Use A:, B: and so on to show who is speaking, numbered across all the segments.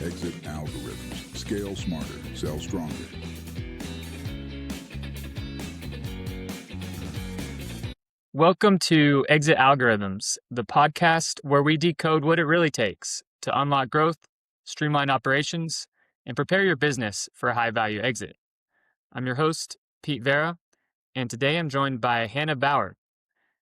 A: Exit algorithms. Scale smarter. Sell stronger.
B: Welcome to Exit Algorithms, the podcast where we decode what it really takes to unlock growth, streamline operations, and prepare your business for a high-value exit. I'm your host, Pete Vera, and today I'm joined by Hanna Bauer.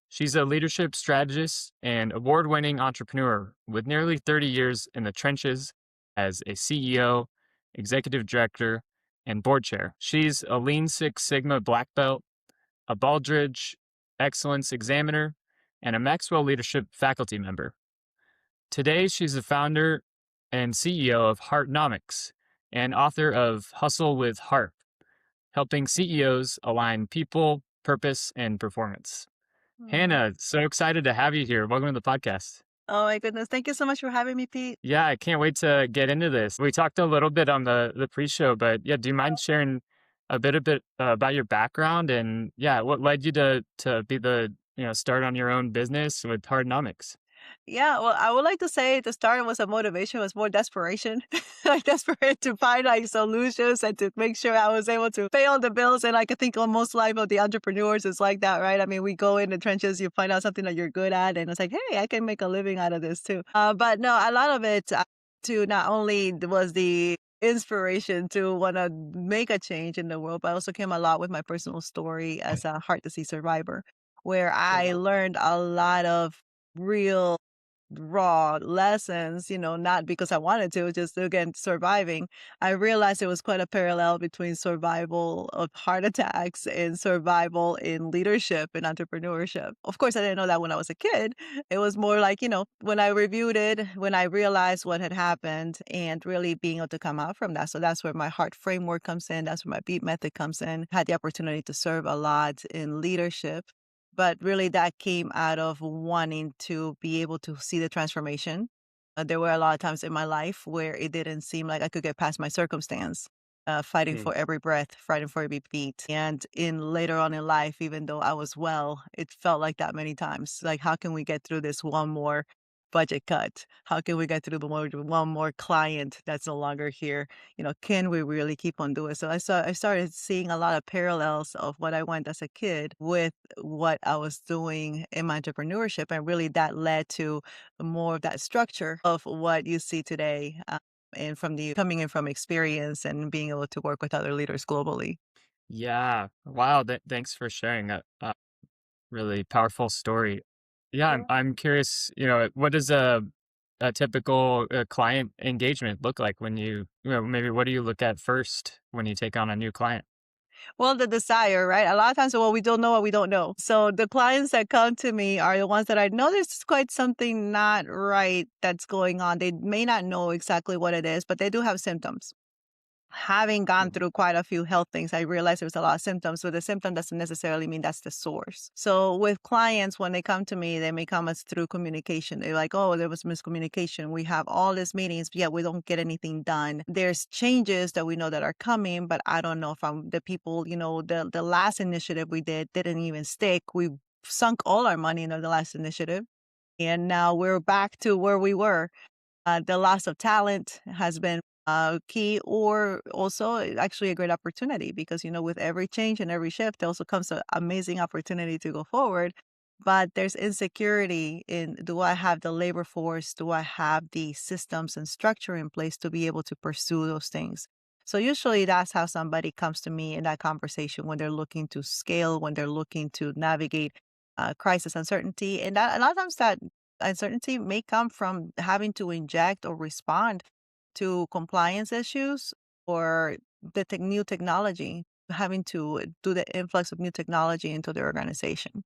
B: She's a leadership strategist and award-winning entrepreneur with nearly 30 years in the trenches as a CEO, executive director, and board chair. She's a Lean Six Sigma black belt, a Baldrige Excellence Examiner, and a Maxwell Leadership faculty member. Today, she's the founder and CEO of HEARTnomics and author of Hustle with Heart, helping CEOs align people, purpose, and performance. Hanna, so excited to have you here. Welcome to the podcast.
C: Oh my goodness. Thank you so much for having me, Pete.
B: Yeah, I can't wait to get into this. We talked a little bit on the pre-show, but yeah, do you mind sharing a bit about your background and yeah, what led you to be the, start on your own business with HEARTnomics?
C: Yeah, well, I would like to say the start was a motivation, was more desperation. Like desperate to find like solutions and to make sure I was able to pay all the bills. And like, I think almost life of the entrepreneurs is like that, right? I mean, we go in the trenches, you find out something that you're good at, and it's like, hey, I can make a living out of this too. But no, a lot of it to not only was the inspiration to want to make a change in the world, but also came a lot with my personal story as a heart disease survivor, where
B: Oh,
C: I
B: wow.
C: learned a lot of real raw lessons, not because I wanted to, just again, surviving. I realized there was quite a parallel between survival of heart attacks and survival in leadership and entrepreneurship. Of course, I didn't know that when I was a kid. It was more like, when I reviewed it, when I realized what had happened and really being able to come out from that. So that's where my heart framework comes in. That's where my beat method comes in. Had the opportunity to serve a lot in leadership. But really, that came out of wanting to be able to see the transformation. There were a lot of times in my life where it didn't seem like I could get past my circumstance, fighting
B: Hmm.
C: for every breath, fighting for every beat. And in later on in life, even though I was well, it felt like that many times. Like, how can we get through this one more budget cut? How can we get through one more client that's no longer here? Can we really keep on doing? So I started seeing a lot of parallels of what I went as a kid with what I was doing in my entrepreneurship. And really that led to more of that structure of what you see today. And from the coming in from experience and being able to work with other leaders globally.
B: Yeah. Wow. Thanks for sharing that. Really powerful story. Yeah, I'm curious, what does a typical client engagement look like when maybe what do you look at first when you take on a new client?
C: Well, the desire, right? A lot of times, well, we don't know what we don't know. So the clients that come to me are the ones that I know there's quite something not right that's going on. They may not know exactly what it is, but they do have symptoms. Having gone
B: Mhm.
C: through quite a few health things, I realized there was a lot of symptoms, but the symptom doesn't necessarily mean that's the source. So with clients, when they come to me, they may come as through communication. They're like, oh, there was miscommunication. We have all these meetings, but yet we don't get anything done. There's changes that we know that are coming, but I don't know if I'm the people, the last initiative we didn't even stick. We sunk all our money into the last initiative. And now we're back to where we were. The loss of talent has been key, or also actually a great opportunity because, with every change and every shift, there also comes an amazing opportunity to go forward. But there's insecurity in, do I have the labor force? Do I have the systems and structure in place to be able to pursue those things? So usually that's how somebody comes to me in that conversation when they're looking to scale, when they're looking to navigate crisis uncertainty. And that a lot of times that uncertainty may come from having to inject or respond to compliance issues or the new technology, having to do the influx of new technology into the organization.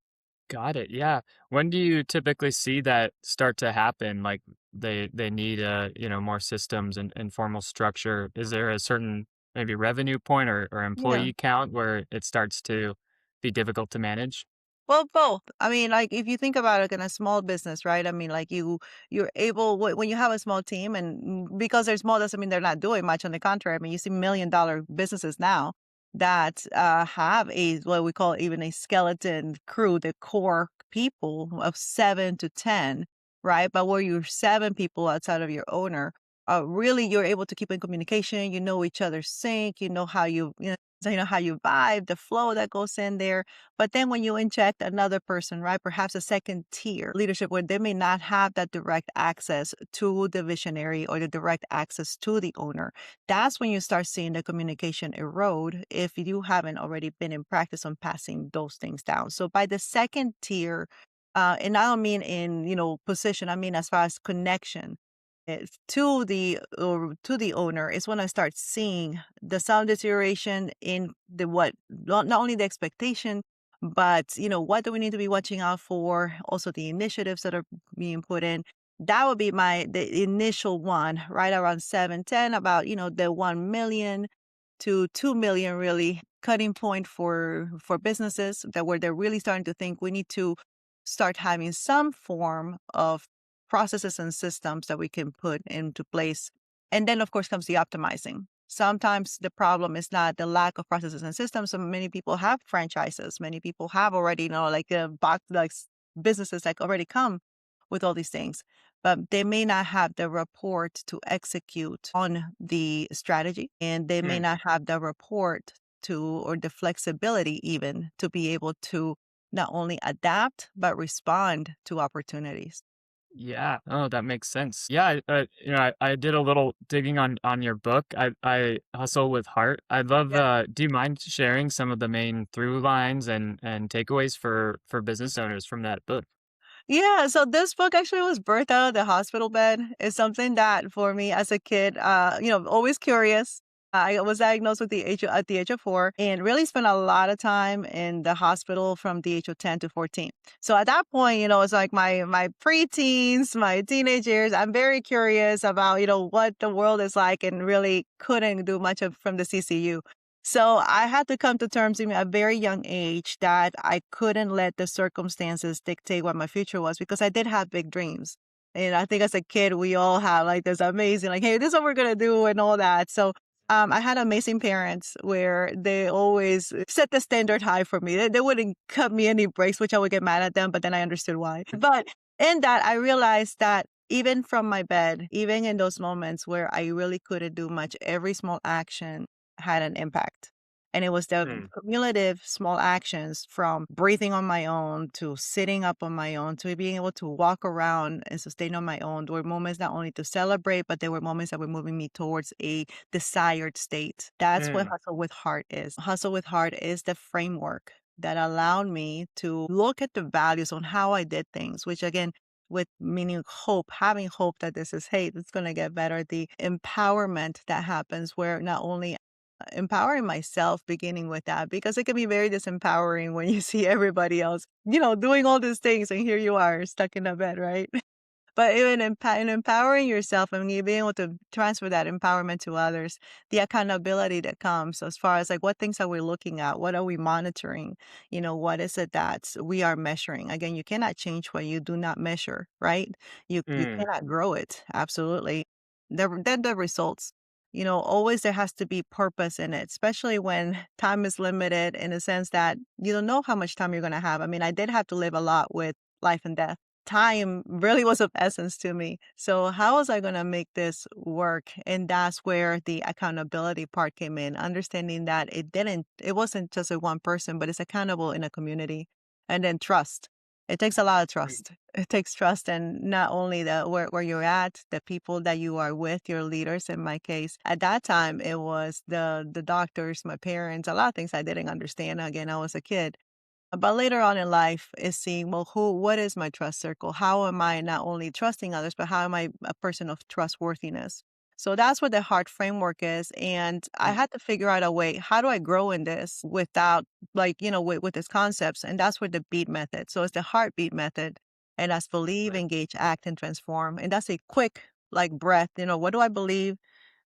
B: Got it. Yeah. When do you typically see that start to happen? Like they need more systems and formal structure. Is there a certain maybe revenue point or
C: Yeah.
B: employee count where it starts to be difficult to manage?
C: Well, both. I mean, like if you think about it in a small business, right? I mean, like you're able when you have a small team, and because they're small doesn't mean they're not doing much. On the contrary, I mean, you see $1 million businesses now that have a what we call even a skeleton crew, the core people of 7 to 10, right? But where you're 7 people outside of your owner really you're able to keep in communication. You know each other's sync. You know how so you know how you vibe, the flow that goes in there. But then when you inject another person, right, perhaps a second tier leadership where they may not have that direct access to the visionary or the direct access to the owner, that's when you start seeing the communication erode if you haven't already been in practice on passing those things down. So by the second tier, and I don't mean in, position, I mean as far as connection to the owner is when I start seeing the sound deterioration in the what not only the expectation, but what do we need to be watching out for? Also the initiatives that are being put in. That would be the initial one, right around 7-10, about the 1 million to 2 million really cutting point for businesses that where they're really starting to think we need to start having some form of processes and systems that we can put into place. And then, of course, comes the optimizing. Sometimes the problem is not the lack of processes and systems. So many people have franchises. Many people have already, like businesses that already come with all these things, but they may not have the report to execute on the strategy, and they may
B: Mm.
C: not have the report to or the flexibility even to be able to not only adapt but respond to opportunities.
B: Yeah. Oh, that makes sense. Yeah. I did a little digging on your book. I hustle with heart. I'd love. Do you mind sharing some of the main through lines and takeaways for business owners from that book?
C: Yeah, so this book actually was birthed out of the hospital bed. It's something that for me as a kid, always curious. I was diagnosed with at the age of 4 and really spent a lot of time in the hospital from the age of 10 to 14. So at that point, it's like my preteens, my teenage years. I'm very curious about, what the world is like and really couldn't do much of from the CCU. So I had to come to terms in a very young age that I couldn't let the circumstances dictate what my future was because I did have big dreams. And I think as a kid, we all have like this amazing, like, hey, this is what we're going to do and all that. So I had amazing parents where they always set the standard high for me. They wouldn't cut me any breaks, which I would get mad at them, but then I understood why. But in that, I realized that even from my bed, even in those moments where I really couldn't do much, every small action had an impact. And it was the
B: Mm.
C: cumulative small actions from breathing on my own to sitting up on my own to being able to walk around and sustain on my own. There were moments not only to celebrate, but there were moments that were moving me towards a desired state. That's what
B: Mm.
C: Hustle with Heart is. Hustle with Heart is the framework that allowed me to look at the values on how I did things, which again, with meaning hope, having hope that this is, hey, it's going to get better. The empowerment that happens where not only empowering myself beginning with that because it can be very disempowering when you see everybody else, doing all these things and here you are stuck in a bed, right? But even in empowering yourself and you being able to transfer that empowerment to others, the accountability that comes as far as like what things are we looking at? What are we monitoring? What is it that we are measuring? Again, you cannot change what you do not measure, right? You
B: Mm.
C: cannot grow it. Absolutely. Then the results. Always there has to be purpose in it, especially when time is limited in the sense that you don't know how much time you're going to have. I mean, I did have to live a lot with life and death. Time really was of essence to me. So how was I going to make this work? And that's where the accountability part came in, understanding that it wasn't just a one person, but it's accountable in a community. And then trust. It takes a lot of trust. It takes trust and not only where you're at, the people that you are with, your leaders in my case. At that time it was the doctors, my parents, a lot of things I didn't understand. Again, I was a kid. But later on in life is seeing, well, what is my trust circle? How am I not only trusting others, but how am I a person of trustworthiness? So that's what the heart framework is. And I
B: Mm.
C: had to figure out a way, how do I grow in this without with these concepts? And that's where the beat method. So it's the heartbeat method. And that's believe,
B: Right.
C: engage, act, and transform. And that's a quick like breath. What do I believe?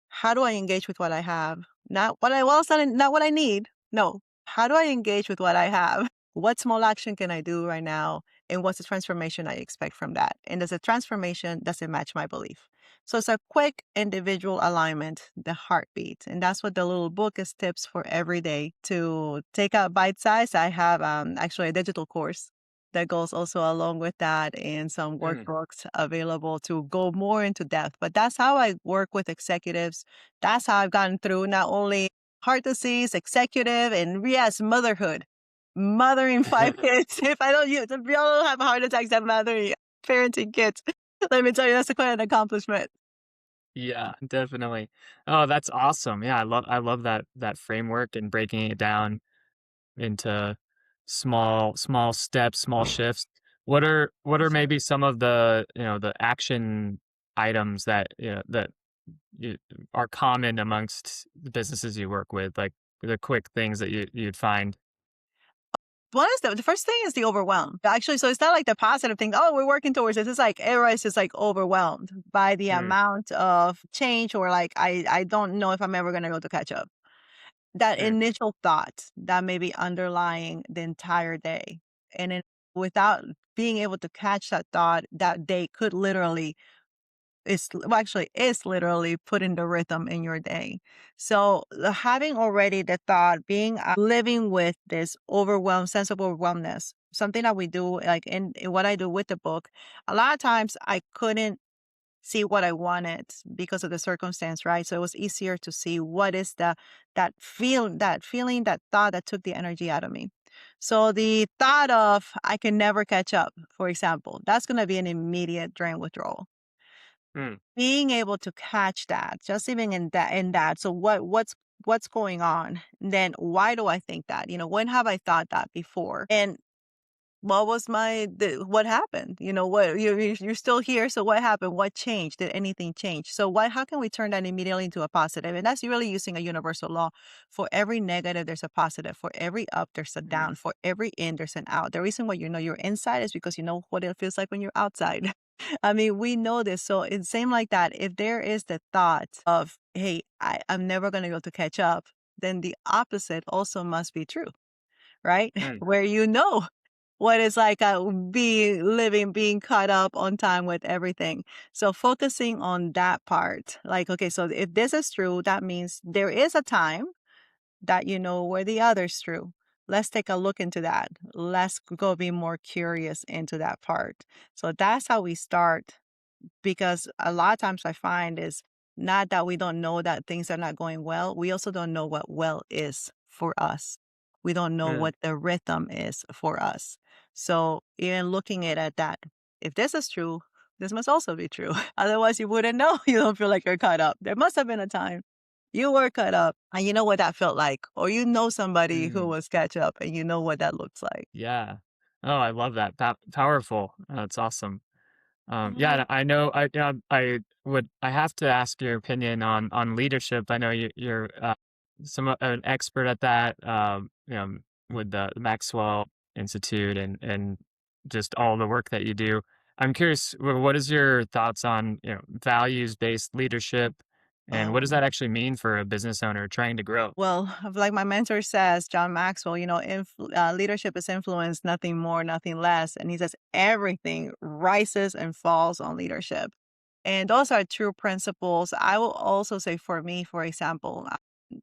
C: How do I engage with what I have? Not what I well, not what I need. No. How do I engage with what I have? What small action can I do right now? And what's the transformation I expect from that? And does the transformation does it match my belief? So it's a quick individual alignment, the heartbeat. And that's what the little book is tips for every day to take out bite size. I have actually a digital course that goes also along with that, and some
B: Mm.
C: workbooks available to go more into depth. But that's how I work with executives. That's how I've gotten through not only heart disease, executive, and yes, motherhood. Mothering 5 kids. If I don't use, if y'all don't have heart attacks, I'm mothering, parenting kids. Let me tell you, that's quite an accomplishment.
B: Yeah, definitely. Oh, that's awesome. Yeah, I love that framework and breaking it down into small steps, small shifts. What are maybe some of the, the action items that, that you, are common amongst the businesses you work with, like the quick things that you'd find?
C: One is the first thing is the overwhelm. Actually, so it's not like the positive thing. Oh, we're working towards this. It's like everybody's just like overwhelmed by the
B: Mm,
C: amount of change, or like I don't know if I'm ever gonna be able to catch up. That
B: mm,
C: initial thought that may be underlying the entire day, and then without being able to catch that thought, that day could literally actually is literally putting the rhythm in your day. So having already the thought, being living with this overwhelm, sense of overwhelmness, something that we do like in what I do with the book. A lot of times I couldn't see what I wanted because of the circumstance, right? So it was easier to see what is that feeling, that thought that took the energy out of me. So the thought of I can never catch up, for example, that's going to be an immediate drain withdrawal.
B: mm,
C: Being able to catch that, just even in that. So what's going on? Then why do I think that? When have I thought that before? And what was what happened? What you're still here. So what happened? What changed? Did anything change? So how can we turn that immediately into a positive? And that's really using a universal law. For every negative, there's a positive. For every up, there's a
B: mm,
C: down. For every in, there's an out. The reason why you know you're inside is because you know what it feels like when you're outside. I mean, we know this. So it's same like that. If there is the thought of, hey, I'm never going to be able to catch up, then the opposite also must be true, right?
B: mm,
C: Where what it's like being caught up on time with everything. So focusing on that part, like, okay, so if this is true, that means there is a time that where the other's true. Let's take a look into that. Let's go be more curious into that part. So that's how we start, because a lot of times I find is not that we don't know that things are not going well. We also don't know what well is for us. We don't know
B: mm.
C: what the rhythm is for us. So even looking at that, if this is true, this must also be true. Otherwise, you wouldn't know. You don't feel like you're caught up. There must have been a time you were caught up and you know what that felt like, or somebody who
B: Mm.
C: was catch up and you know what that looks like.
B: Yeah. Oh, I love that. Powerful. That's awesome. Yeah,
C: Mhm.
B: and I know I have to ask your opinion on leadership. I know you're an expert at that, with the Maxwell Institute and just all the work that you do. I'm curious, what is your thoughts on, values-based leadership, and what does that
C: Um,
B: actually mean for a business owner trying to grow?
C: Well, like my mentor says, John Maxwell, leadership is influence, nothing more, nothing less. And he says everything rises and falls on leadership. And those are true principles. I will also say for me, for example,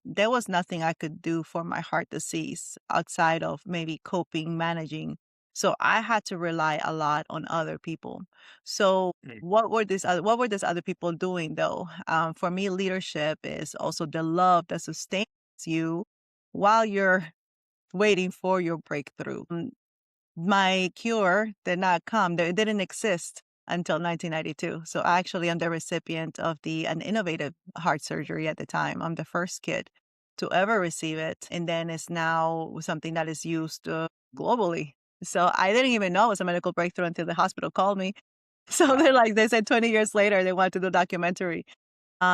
C: there was nothing I could do for my heart disease outside of maybe coping, managing. So I had to rely a lot on other people. So
B: Mm,
C: what were these other people doing though? For me, leadership is also the love that sustains you while you're waiting for your breakthrough. My cure did not come. It didn't exist until 1992. So actually, I'm the recipient of an innovative heart surgery at the time. I'm the first kid to ever receive it. And then it's now something that is used globally. So I didn't even know it was a medical breakthrough until the hospital called me. So
B: wow.
C: they said 20 years later, they wanted to do a documentary.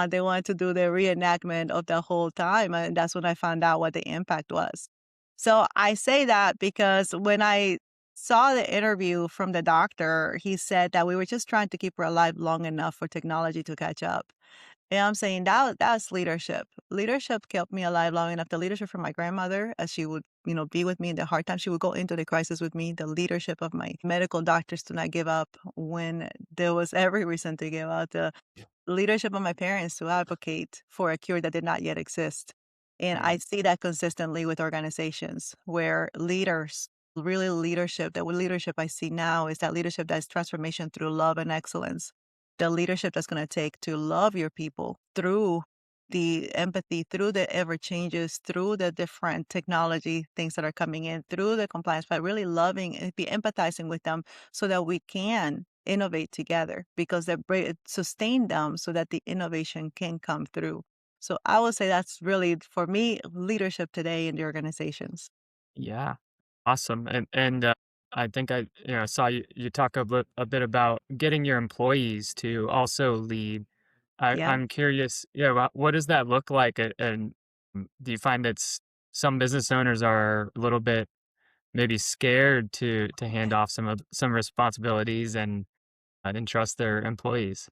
C: They wanted to do the reenactment of the whole time, and that's when I found out what the impact was. So I say that because when I saw the interview from the doctor, he said that we were just trying to keep her alive long enough for technology to catch up. And I'm saying that's leadership. Leadership kept me alive long enough. The leadership from my grandmother, as she would, be with me in the hard times, she would go into the crisis with me. The leadership of my medical doctors to not give up when there was every reason to give up. The leadership of my parents to advocate for a cure that did not yet exist. And
B: Mm,
C: I see that consistently with organizations where leaders really leadership, that what leadership I see now is that leadership that is transformation through love and excellence. The leadership that's going to take to love your people through the empathy, through the ever changes, through the different technology things that are coming in, through the compliance, but really loving and be empathizing with them so that we can innovate together because that sustain them so that the innovation can come through. So I would say that's really, for me, leadership today in the organizations.
B: Yeah. Awesome. And I think saw you talk a bit about getting your employees to also lead.
C: Yeah.
B: I'm curious, what does that look like? And do you find that some business owners are a little bit maybe scared to hand off some responsibilities and entrust their employees?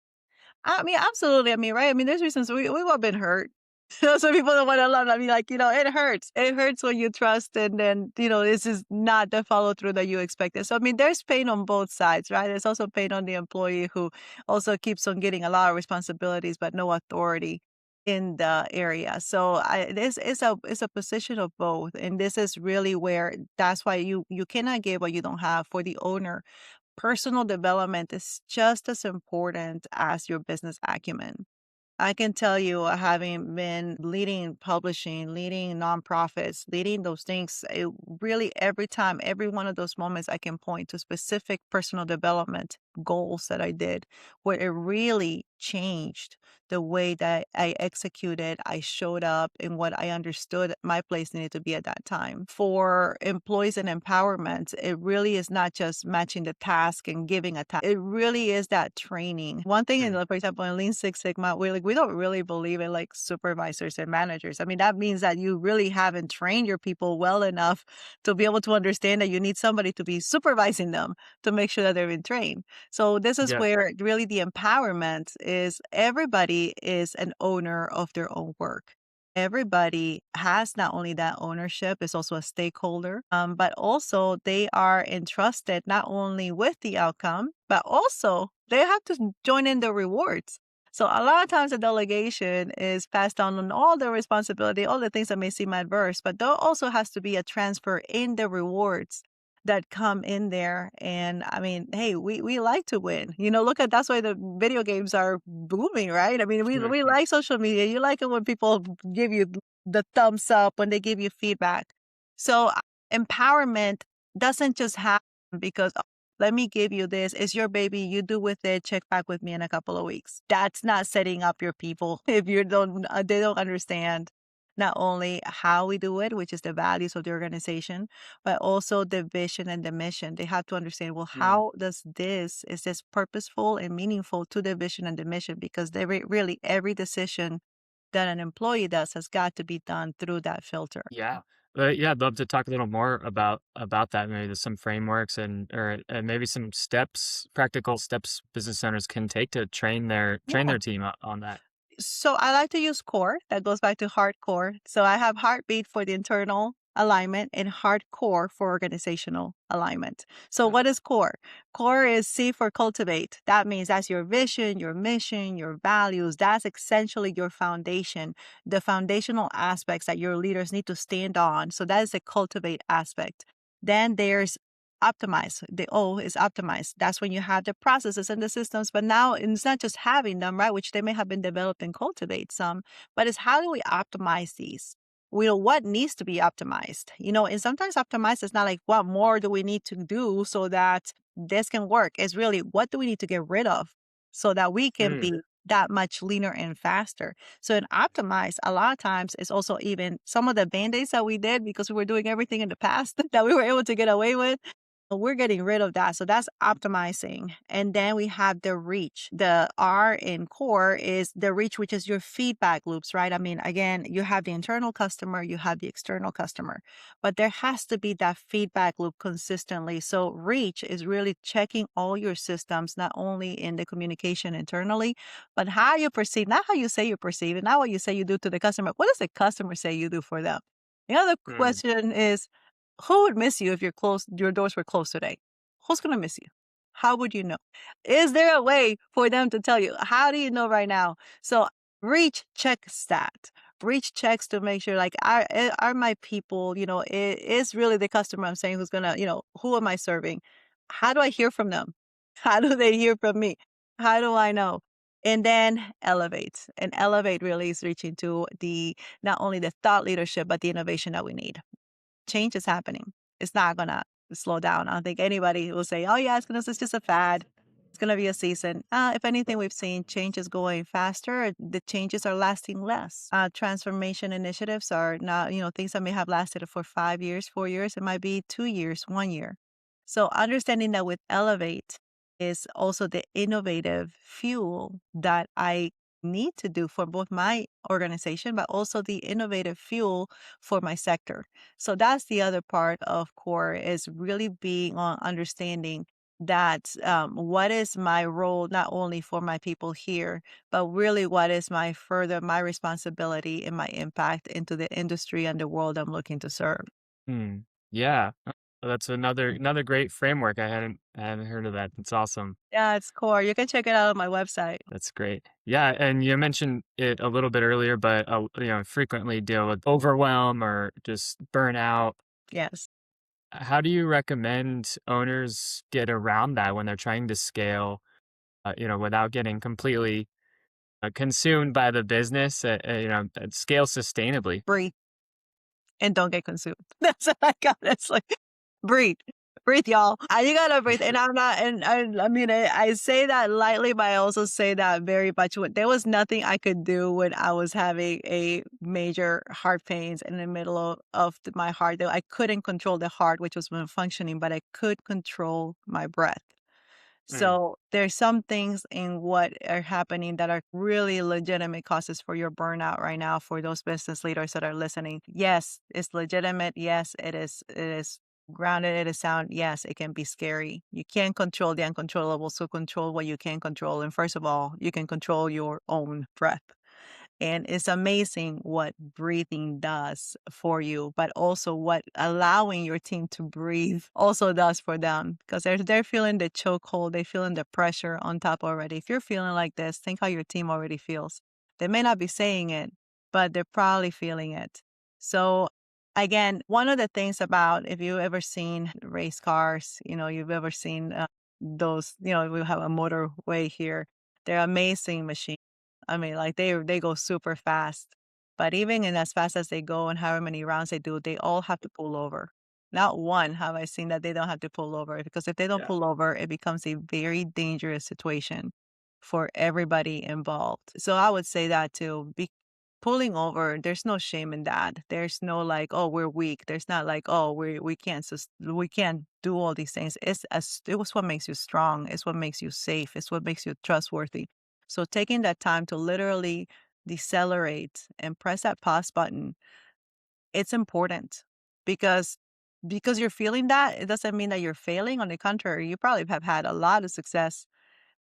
C: I mean, absolutely. I mean, right? I mean, there's reasons we've all been hurt. Some people don't want to love. I mean, like, it hurts. It hurts when you trust and then, this is not the follow through that you expected. So, I mean, there's pain on both sides, right? There's also pain on the employee who also keeps on getting a lot of responsibilities, but no authority in the area. So this is it's a position of both. And this is really where that's why you cannot give what you don't have for the owner. Personal development is just as important as your business acumen. I can tell you, having been leading publishing, leading nonprofits, leading those things, it really every time, every one of those moments, I can point to specific personal development goals that I did where it really changed the way that I executed, I showed up, and what I understood my place needed to be at that time. For employees and empowerment, it really is not just matching the task and giving a task. It really is that training. One thing, for example, in Lean Six Sigma, we don't really believe in like supervisors and managers. I mean, that means that you really haven't trained your people well enough to be able to understand that you need somebody to be supervising them to make sure that they're been trained. So this is
B: Yeah.
C: where really the empowerment is everybody is an owner of their own work. Everybody has not only that ownership, is also a stakeholder, but also they are entrusted not only with the outcome, but also they have to join in the rewards. So a lot of times the delegation is passed down on all the responsibility, all the things that may seem adverse, but there also has to be a transfer in the rewards that come in there. And I mean, hey, we like to win. Look at that's why the video games are booming, right? I mean, we
B: Mhm.
C: like social media. You like it when people give you the thumbs up, when they give you feedback. So empowerment doesn't just happen because let me give you this. It's your baby. You do with it. Check back with me in a couple of weeks. That's not setting up your people if you don't they don't understand not only how we do it, which is the values of the organization, but also the vision and the mission. They have to understand, well,
B: Mm.
C: how is this purposeful and meaningful to the vision and the mission? Because really every decision that an employee does has got to be done through that filter.
B: Yeah. Yeah, I'd love to talk a little more about that. Maybe there's some frameworks and maybe some steps, practical steps business owners can take to train
C: Yeah.
B: their team on that.
C: So I like to use core. That goes back to hardcore. So I have heartbeat for the internal alignment and hardcore for organizational alignment. So
B: Mm.
C: what is core? Core is C for cultivate. That means that's your vision, your mission, your values. That's essentially your foundation, the foundational aspects that your leaders need to stand on. So that is the cultivate aspect. Then there's optimize. The O is optimize. That's when you have the processes and the systems, but now it's not just having them, right? Which they may have been developed and cultivate some, but it's how do we optimize these? What needs to be optimized? And sometimes optimize is not like what more do we need to do so that this can work. It's really what do we need to get rid of so that we can
B: Mm.
C: be that much leaner and faster. So in optimize, a lot of times it's also even some of the band-aids that we did because we were doing everything in the past that we were able to get away with. We're getting rid of that. So that's optimizing. And then we have the reach. The R in core is the reach, which is your feedback loops, right? I mean, again, you have the internal customer, you have the external customer, but there has to be that feedback loop consistently. So reach is really checking all your systems, not only in the communication internally, but how you perceive, not how you say you perceive it, not what you say you do to the customer. What does the customer say you do for them? The other
B: Mm.
C: question is, who would miss you if your doors were closed today? Who's gonna miss you? How would you know? Is there a way for them to tell you? How do you know right now? So reach check stat. reach checks to make sure like are my people, it is really the customer I'm saying who's gonna, who am I serving? How do I hear from them? How do they hear from me? How do I know? And then elevate. And elevate really is reaching to the not only the thought leadership, but the innovation that we need. Change is happening. It's not gonna slow down. I don't think anybody will say, "Oh yeah, it's just a fad. It's gonna be a season." If anything, we've seen change is going faster. The changes are lasting less. Transformation initiatives are not, things that may have lasted for 5 years, 4 years. It might be 2 years, 1 year. So understanding that with Elevate is also the innovative fuel that I need to do for both my organization, but also the innovative fuel for my sector. So that's the other part of core is really being on understanding that what is my role not only for my people here, but really what is my responsibility and my impact into the industry and the world I'm looking to serve.
B: Hmm. Yeah. That's another great framework. I hadn't heard of that. That's awesome.
C: Yeah, it's core. You can check it out on my website.
B: That's great. Yeah, and you mentioned it a little bit earlier, but frequently deal with overwhelm or just burnout.
C: Yes.
B: How do you recommend owners get around that when they're trying to scale, without getting completely consumed by the business, scale sustainably?
C: Breathe and don't get consumed. That's what I got. It's like breathe. Breathe, y'all. You gotta breathe. And I'm not, and I mean, I say that lightly, but I also say that very much. There was nothing I could do when I was having a major heart pains in the middle of my heart. I couldn't control the heart, which was functioning, but I could control my breath.
B: Mm.
C: So there's some things in what are happening that are really legitimate causes for your burnout right now for those business leaders that are listening. Yes, it's legitimate. Yes, it is. It is grounded. It is sound. Yes, it can be scary. You can't control the uncontrollable, so control what you can control. And first of all, you can control your own breath. And it's amazing what breathing does for you, but also what allowing your team to breathe also does for them because they're feeling the chokehold, they're feeling the pressure on top already. If you're feeling like this, think how your team already feels. They may not be saying it, but they're probably feeling it. So again, one of the things about if you've ever seen race cars, you've ever seen those, we have a motorway here. They're amazing machines. I mean, like they go super fast. But even in as fast as they go and however many rounds they do, they all have to pull over. Not one have I seen that they don't have to pull over because if they don't
B: Yeah.
C: pull over, it becomes a very dangerous situation for everybody involved. So I would say that too. Pulling over, there's no shame in that. There's no like, oh, we're weak. There's not like, oh, we can't do all these things. It was what makes you strong. It's what makes you safe. It's what makes you trustworthy. So taking that time to literally decelerate and press that pause button, it's important because you're feeling that, it doesn't mean that you're failing. On the contrary, you probably have had a lot of success.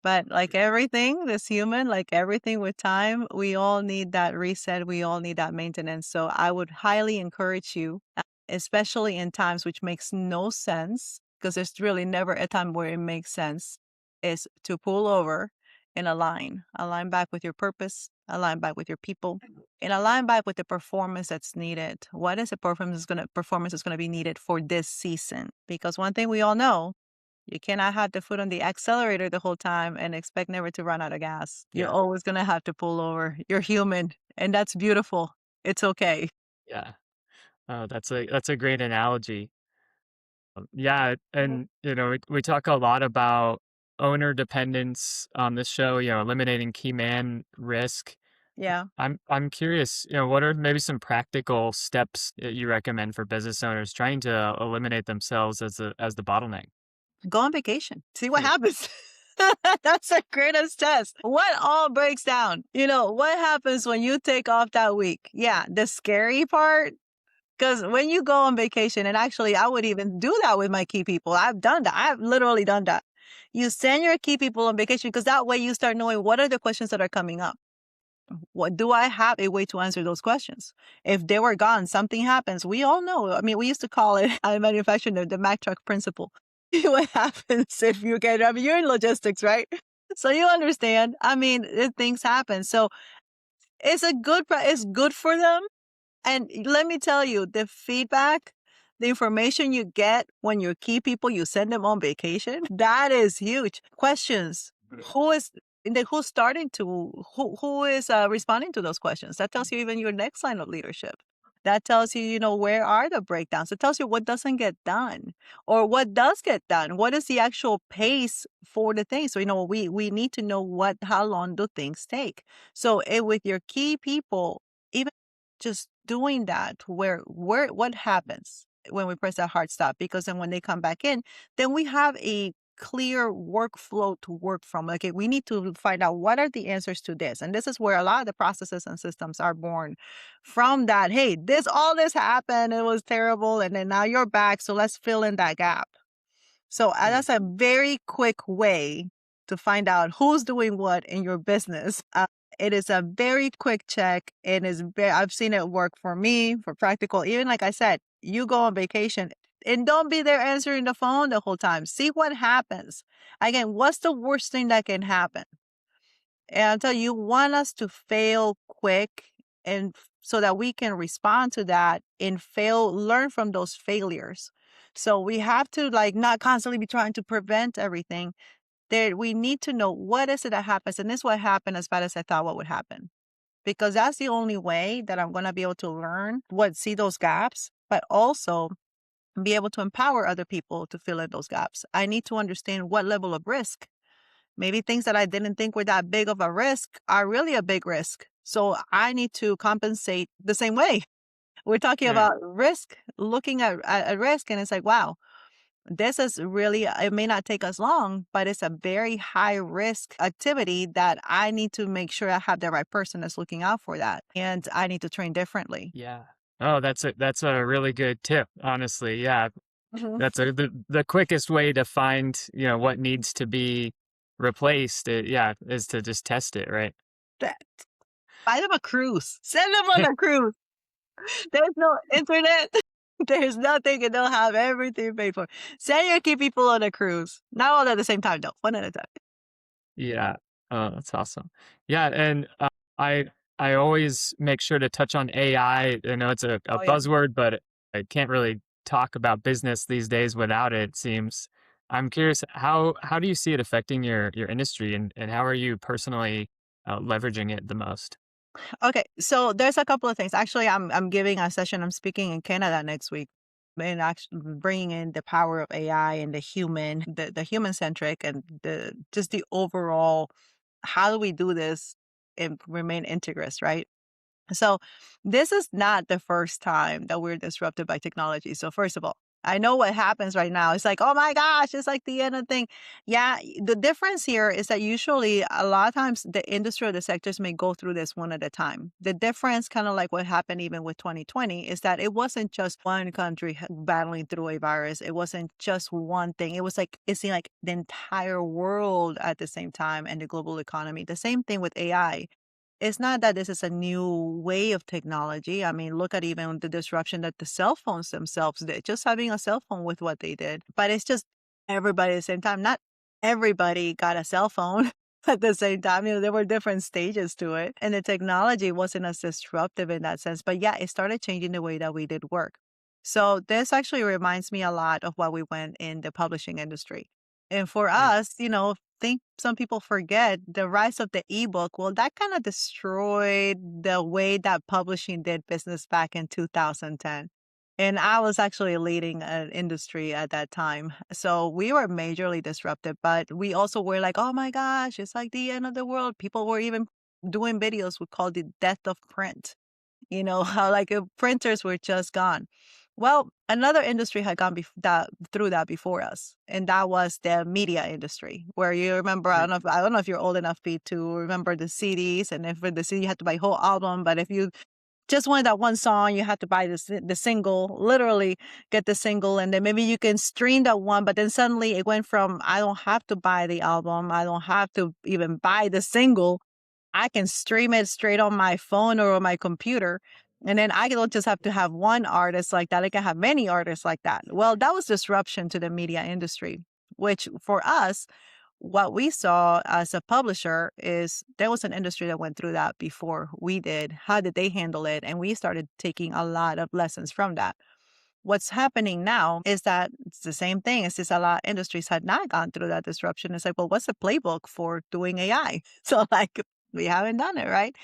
C: But like everything, this human, like everything with time, we all need that reset. We all need that maintenance. So I would highly encourage you, especially in times which makes no sense, because there's really never a time where it makes sense, is to pull over and align back with your purpose, align back with your people, and align back with the performance that's needed. What is the performance is gonna be needed for this season? Because one thing we all know, you cannot have the foot on the accelerator the whole time and expect never to run out of gas. You're
B: Yeah.
C: always gonna have to pull over. You're human, and that's beautiful. It's okay.
B: Yeah. That's a great analogy. Yeah, and we talk a lot about owner dependence on this show, eliminating key man risk.
C: Yeah.
B: I'm curious, what are maybe some practical steps that you recommend for business owners trying to eliminate themselves as the bottleneck?
C: Go on vacation. See what
B: Hmm.
C: happens. That's the greatest test. What all breaks down? What happens when you take off that week? Yeah, the scary part. Because when you go on vacation, and actually, I would even do that with my key people. I've done that. I've literally done that. You send your key people on vacation because that way you start knowing what are the questions that are coming up. What do I have a way to answer those questions? If they were gone, something happens. We all know. I mean, we used to call it I manufacturing the Mack truck principle. What happens if you get? I mean, you're in logistics, right? So you understand. I mean, things happen. So it's good for them. And let me tell you, the feedback, the information you get when you key people, you send them on vacation, that is huge. Questions. Who is who's starting to who is responding to those questions? That tells you even your next line of leadership. That tells you, where are the breakdowns? It tells you what doesn't get done or what does get done. What is the actual pace for the thing? So, we need to know how long do things take. So with your key people, even just doing that, what happens when we press that hard stop? Because then when they come back in, then we have a clear workflow to work from. Okay, we need to find out what are the answers to this. And this is where a lot of the processes and systems are born from that. Hey, all this happened, it was terrible, and then now you're back. So let's fill in that gap. So that's a very quick way to find out who's doing what in your business. It is a very quick check. I've seen it work for me, for practical. Even like I said, you go on vacation and don't be there answering the phone the whole time. See what happens. Again, what's the worst thing that can happen? And I'll tell you, want us to fail quick and so that we can respond to that and learn from those failures. So we have to not constantly be trying to prevent everything. We need to know what is it that happens. And this is what happened as bad as I thought what would happen. Because that's the only way that I'm going to be able to learn see those gaps, but also be able to empower other people to fill in those gaps. I need to understand what level of risk. Maybe things that I didn't think were that big of a risk are really a big risk. So I need to compensate the same way. We're talking about risk, looking at risk, and it's like, wow, this is really, it may not take us long, but it's a very high risk activity that I need to make sure I have the right person that's looking out for that. And I need to train differently.
B: Yeah. Oh, that's a really good tip, honestly. Yeah.
C: Mhm.
B: That's the quickest way to find, what needs to be replaced. Is to just test it, right?
C: Buy them a cruise. Send them on a cruise. There's no internet. There's nothing, and they'll have everything paid for. Send your key people on a cruise. Not all at the same time, though. One at a time.
B: Yeah. Oh, that's awesome. Yeah, and I I always make sure to touch on AI. I know it's a
C: Oh, yeah.
B: buzzword, but I can't really talk about business these days without it, it seems. I'm curious, how do you see it affecting your industry, and how are you personally leveraging it the most?
C: Okay, so there's a couple of things. Actually, I'm giving a session. I'm speaking in Canada next week, and actually bringing in the power of AI and the human centric, and the overall. How do we do this and remain integrous, right? So this is not the first time that we're disrupted by technology. So first of all, I know what happens right now. It's like, oh my gosh, it's like the end of the thing. Yeah, the difference here is that usually a lot of times the industry or the sectors may go through this one at a time. The difference, kind of like what happened even with 2020, is that it wasn't just one country battling through a virus. It wasn't just one thing. It was like, it seemed like the entire world at the same time and the global economy. The same thing with AI. It's not that this is a new way of technology. I mean, look at even the disruption that the cell phones themselves did, just having a cell phone with what they did. But it's just everybody at the same time. Not everybody got a cell phone at the same time. There were different stages to it. And the technology wasn't as disruptive in that sense. But yeah, it started changing the way that we did work. So this actually reminds me a lot of what we went in the publishing industry. And for us, think some people forget the rise of the ebook. Well, that kind of destroyed the way that publishing did business back in 2010. And I was actually leading an industry at that time. So we were majorly disrupted, but we also were like, oh my gosh, it's like the end of the world. People were even doing videos we called the death of print. How printers were just gone. Well, another industry had gone through that before us, and that was the media industry. Where you remember, I don't know if you're old enough, Pete, to remember the CDs, and if for the CD you had to buy a whole album, but if you just wanted that one song, you had to buy the single, literally get the single, and then maybe you can stream that one. But then suddenly it went from I don't have to buy the album, I don't have to even buy the single. I can stream it straight on my phone or on my computer. And then I don't just have to have one artist like that. I can have many artists like that. Well, that was disruption to the media industry, which for us what we saw as a publisher is there was an industry that went through that before we did. How did they handle it? And we started taking a lot of lessons from that. What's happening now is that it's the same thing. It's just a lot of industries had not gone through that disruption. It's like, well, what's the playbook for doing AI? So like we haven't done it, right?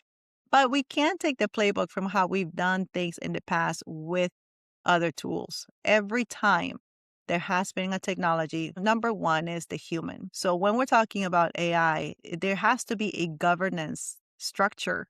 C: But we can take the playbook from how we've done things in the past with other tools. Every time there has been a technology, number one is the human. So when we're talking about AI, there has to be a governance structure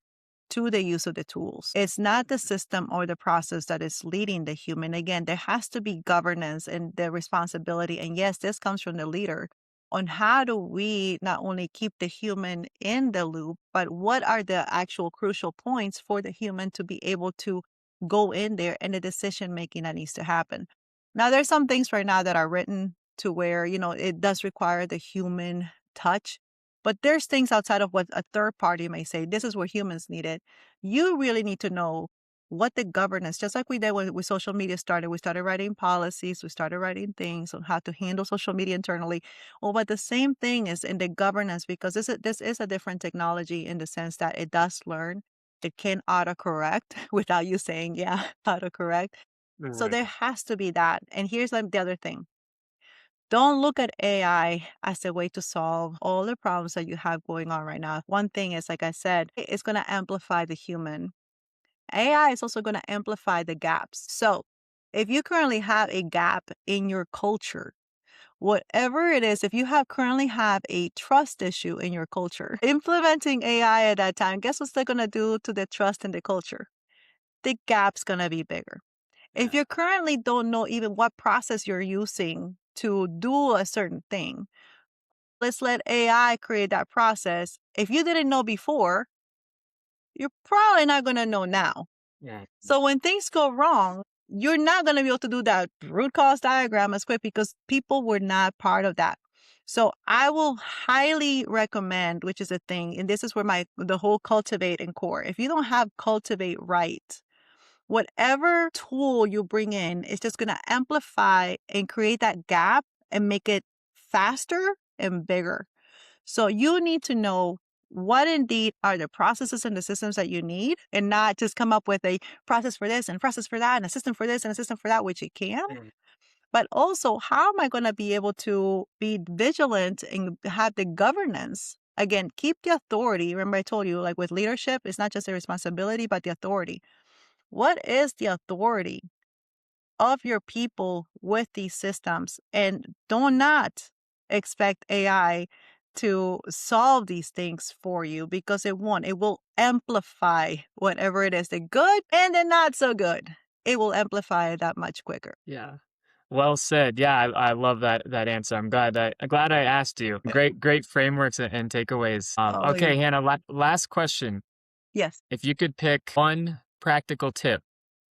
C: to the use of the tools. It's not the system or the process that is leading the human. Again, there has to be governance and the responsibility. And yes, this comes from the leader on how do we not only keep the human in the loop, but what are the actual crucial points for the human to be able to go in there and the decision making that needs to happen. Now, there's some things right now that are written to where, it does require the human touch, but there's things outside of what a third party may say. This is where humans need it. You really need to know what the governance, just like we did when social media started. We started writing policies, we started writing things on how to handle social media internally. Well, but the same thing is in the governance, because this is a different technology in the sense that it does learn. It can autocorrect without you saying, yeah, autocorrect. So
B: Right.
C: there has to be that. And here's the other thing. Don't look at AI as a way to solve all the problems that you have going on right now. One thing is, like I said, it's going to amplify the human. AI is also going to amplify the gaps. So if you currently have a gap in your culture, whatever it is, if you currently have a trust issue in your culture, implementing AI at that time, guess what's they're going to do to the trust in the culture? The gap's going to be bigger. If you currently don't know even what process you're using to do a certain thing, let's let AI create that process. If you didn't know before, you're probably not going to know now.
B: Yeah.
C: So when things go wrong, you're not going to be able to do that root cause diagram as quick because people were not part of that. So I will highly recommend, which is a thing, and this is where the whole cultivate and core. If you don't have cultivate right, whatever tool you bring in is just going to amplify and create that gap and make it faster and bigger. So you need to know what indeed are the processes and the systems that you need, and not just come up with a process for this and process for that and a system for this and a system for that, which you can. But also, how am I going to be able to be vigilant and have the governance? Again, keep the authority. Remember, I told you, like with leadership, it's not just a responsibility, but the authority. What is the authority of your people with these systems? And do not expect AI to solve these things for you, because it won't. It will amplify whatever it is, the good and the not so good. It will amplify it that much quicker.
B: Yeah. Well said. Yeah, I love that answer. I'm glad I asked you. Great frameworks and takeaways.
C: Oh,
B: Okay, Hannah, last question.
C: yes.
B: If you could pick one practical tip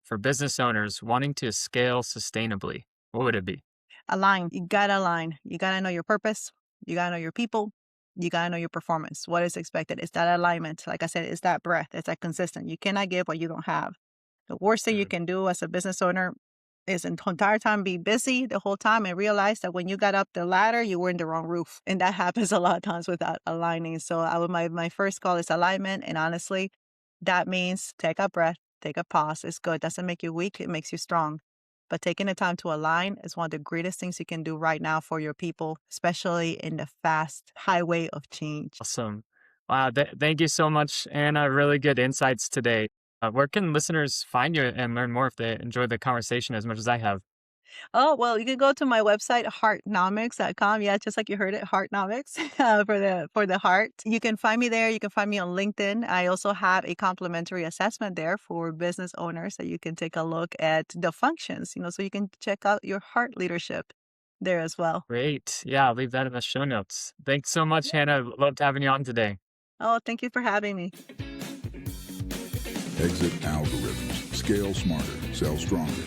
B: for business owners wanting to scale sustainably, what would it be?
C: Align. You gotta align. You gotta know your purpose. You gotta know your people. You gotta know your performance. What is expected? It's that alignment. Like I said, it's that breadth. It's that consistent. You cannot give what you don't have. The worst thing you can do as a business owner is the entire time be busy the whole time and realize that when you got up the ladder, you were in the wrong roof. And that happens a lot of times without aligning. So my first call is alignment. And honestly, that means take a breath, take a pause. It's good. It doesn't make you weak. It makes you strong. But taking the time to align is one of the greatest things you can do right now for your people, especially in the fast highway of change.
B: Awesome. Wow. Thank you so much, Anna. Really good insights today. Where can listeners find you and learn more if they enjoy the conversation as much as I have?
C: Oh, well, you can go to my website, HEARTnomics.com. Yeah, just like you heard it, HEARTnomics for the heart. You can find me there. You can find me on LinkedIn. I also have a complimentary assessment there for business owners that you can take a look at the functions, so you can check out your heart leadership there as well.
B: Great. Yeah, I'll leave that in the show notes. Thanks so much, Hannah. Loved having you on today.
C: Oh, thank you for having me.
A: Exit algorithms. Scale smarter. Sell stronger.